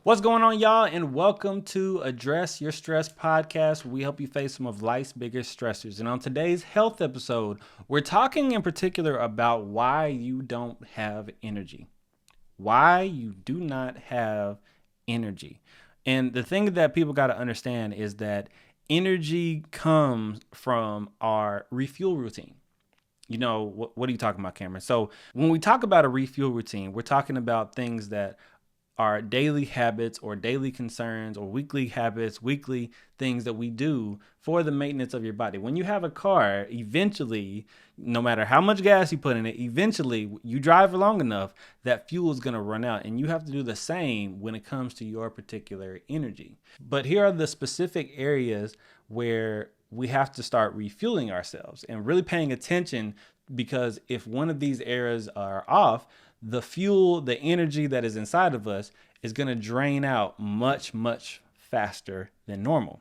What's going on, y'all? And welcome to Address Your Stress podcast, where we help you face some of life's biggest stressors. And on today's health episode, we're talking in particular about why you don't have energy. Why you do not have energy. And the thing that people got to understand is that energy comes from our refuel routine. What are you talking about, Cameron? So when we talk about a refuel routine, we're talking about things that are daily habits or daily concerns or weekly habits, weekly things that we do for the maintenance of your body. When you have a car, eventually, no matter how much gas you put in it, eventually you drive long enough, that fuel is going to run out. And you have to do the same when it comes to your particular energy. But here are the specific areas where we have to start refueling ourselves and really paying attention, because if one of these areas are off, the fuel, the energy that is inside of us is going to drain out much, much faster than normal.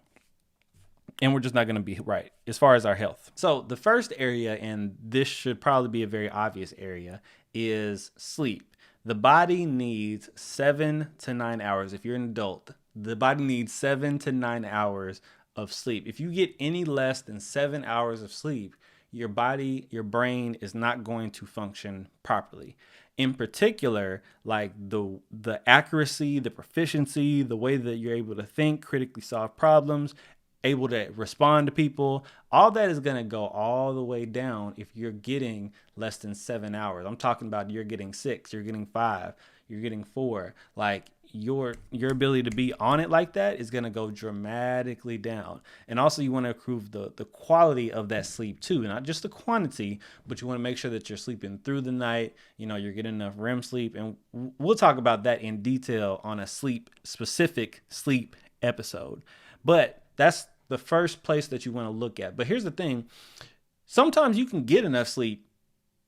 And we're just not going to be right as far as our health. So the first area, and this should probably be a very obvious area, is sleep. The body needs 7 to 9 hours. If you're an adult, the body needs 7 to 9 hours of sleep. If you get any less than 7 hours of sleep, your body, your brain is not going to function properly. In particular, like the accuracy, the proficiency, the way that you're able to think, critically solve problems, able to respond to people, all that is going to go all the way down if you're getting less than 7 hours. I'm talking about you're getting 6, you're getting 5, you're getting 4. Like your ability to be on it like that is going to go dramatically down. And also you want to improve the quality of that sleep too, not just the quantity, but you want to make sure that you're sleeping through the night, you're getting enough REM sleep. And we'll talk about that in detail on a specific sleep episode. But that's the first place that you want to look at. But here's the thing. Sometimes you can get enough sleep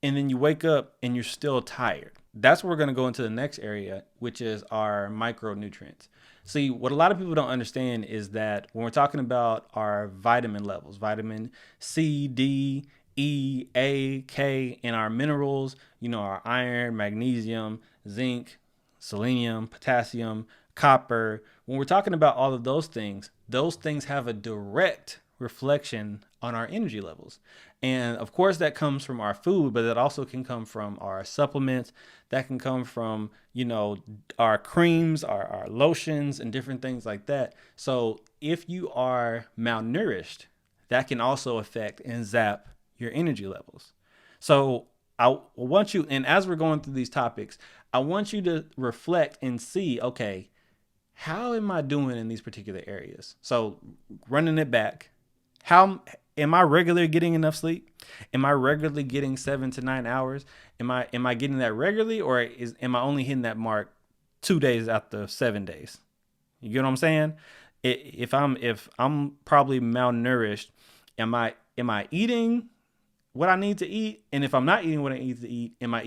and then you wake up and you're still tired. That's where we're going to go into the next area, which is our micronutrients. See, what a lot of people don't understand is that when we're talking about our vitamin levels, vitamin C, D, E, A, K, and our minerals, our iron, magnesium, zinc, selenium, potassium, copper, when we're talking about all of those things have a direct reflection on our energy levels. And of course that comes from our food, but that also can come from our supplements. That can come from, our creams, our lotions and different things like that. So if you are malnourished, that can also affect and zap your energy levels. So I want you, and as we're going through these topics, I want you to reflect and see, okay, how am I doing in these particular areas? So running it back, how am I regularly getting enough sleep? Am I regularly getting 7 to 9 hours? Am I getting that regularly, or am I only hitting that mark 2 days out the 7 days? You get what I'm saying? If I'm probably malnourished, am I eating what I need to eat? And if I'm not eating what I need to eat, am I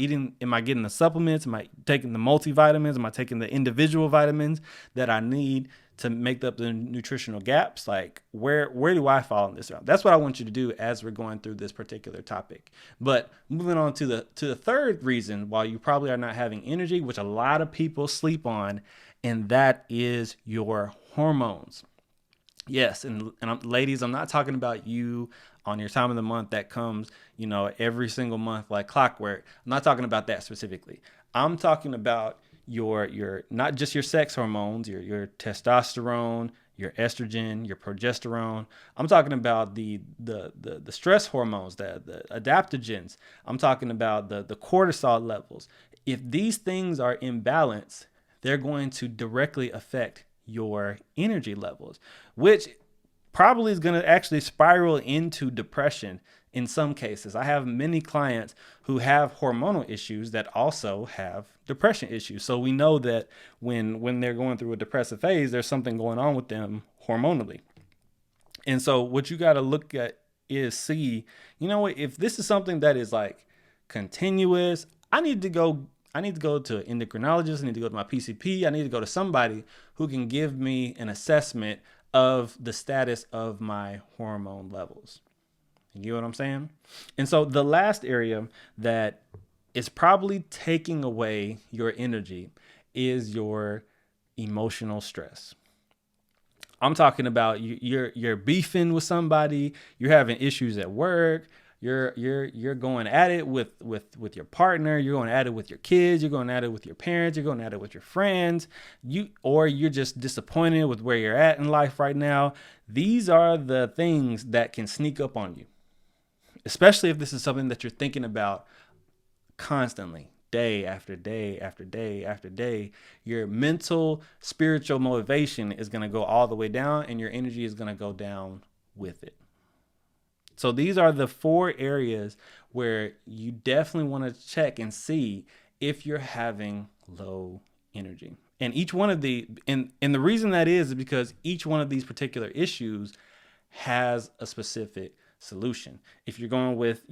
getting the supplements? Am I taking the multivitamins? Am I taking the individual vitamins that I need to make up the nutritional gaps? Like where do I fall in this round? That's what I want you to do as we're going through this particular topic. But moving on to the third reason why you probably are not having energy, which a lot of people sleep on, and that is your hormones. Yes, and ladies, I'm not talking about you on your time of the month that comes, every single month like clockwork. I'm not talking about that specifically. I'm talking about your not just your sex hormones, your testosterone, your estrogen, your progesterone. I'm talking about the stress hormones, the adaptogens. I'm talking about the cortisol levels. If these things are imbalanced, they're going to directly affect your energy levels, which probably is going to actually spiral into depression in some cases. I have many clients who have hormonal issues that also have depression issues. So we know that when they're going through a depressive phase, there's something going on with them hormonally. And so what you got to look at is see, if this is something that is like continuous, I need to go to an endocrinologist. I need to go to my PCP. I need to go to somebody who can give me an assessment of the status of my hormone levels. You get what I'm saying? And so the last area that is probably taking away your energy is your emotional stress. I'm talking about you're beefing with somebody, you're having issues at work, you're going at it with your partner, you're going at it with your kids, you're going at it with your parents, you're going at it with your friends, or you're just disappointed with where you're at in life right now. These are the things that can sneak up on you, especially if this is something that you're thinking about constantly, day after day after day after day. Your mental, spiritual motivation is going to go all the way down, and your energy is going to go down with it. So these are the 4 areas where you definitely want to check and see if you're having low energy. And each one of the the reason that is because each one of these particular issues has a specific solution. If you're going with,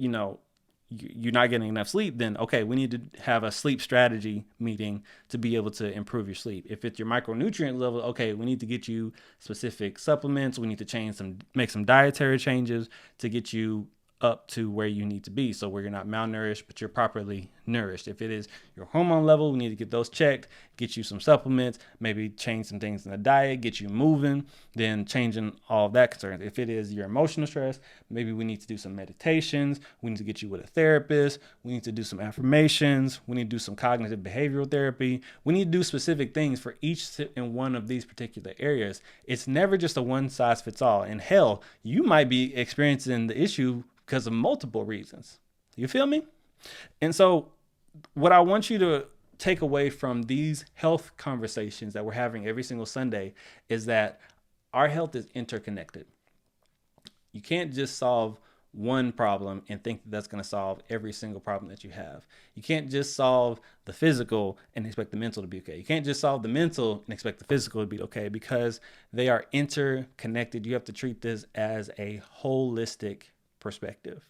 you're not getting enough sleep, then okay, we need to have a sleep strategy meeting to be able to improve your sleep. If it's your micronutrient level, okay, we need to get you specific supplements. We need to make some dietary changes to get you up to where you need to be, so where you're not malnourished, but you're properly nourished. If it is your hormone level, we need to get those checked, get you some supplements, maybe change some things in the diet, get you moving, then changing all of that concerns. If it is your emotional stress, maybe we need to do some meditations, we need to get you with a therapist, we need to do some affirmations, we need to do some cognitive behavioral therapy. We need to do specific things for each and one of these particular areas. It's never just a one size fits all. And hell, you might be experiencing the issue because of multiple reasons. You feel me? And so what I want you to take away from these health conversations that we're having every single Sunday is that our health is interconnected. You can't just solve one problem and think that that's going to solve every single problem that you have. You can't just solve the physical and expect the mental to be okay. You can't just solve the mental and expect the physical to be okay, because they are interconnected. You have to treat this as a holistic perspective.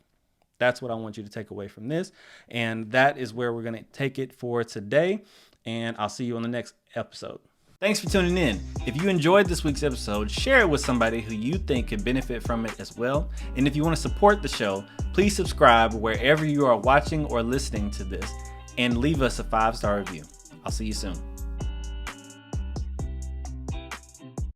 That's what I want you to take away from this. And that is where we're going to take it for today. And I'll see you on the next episode. Thanks for tuning in. If you enjoyed this week's episode, share it with somebody who you think could benefit from it as well. And if you want to support the show, please subscribe wherever you are watching or listening to this and leave us a 5-star review. I'll see you soon.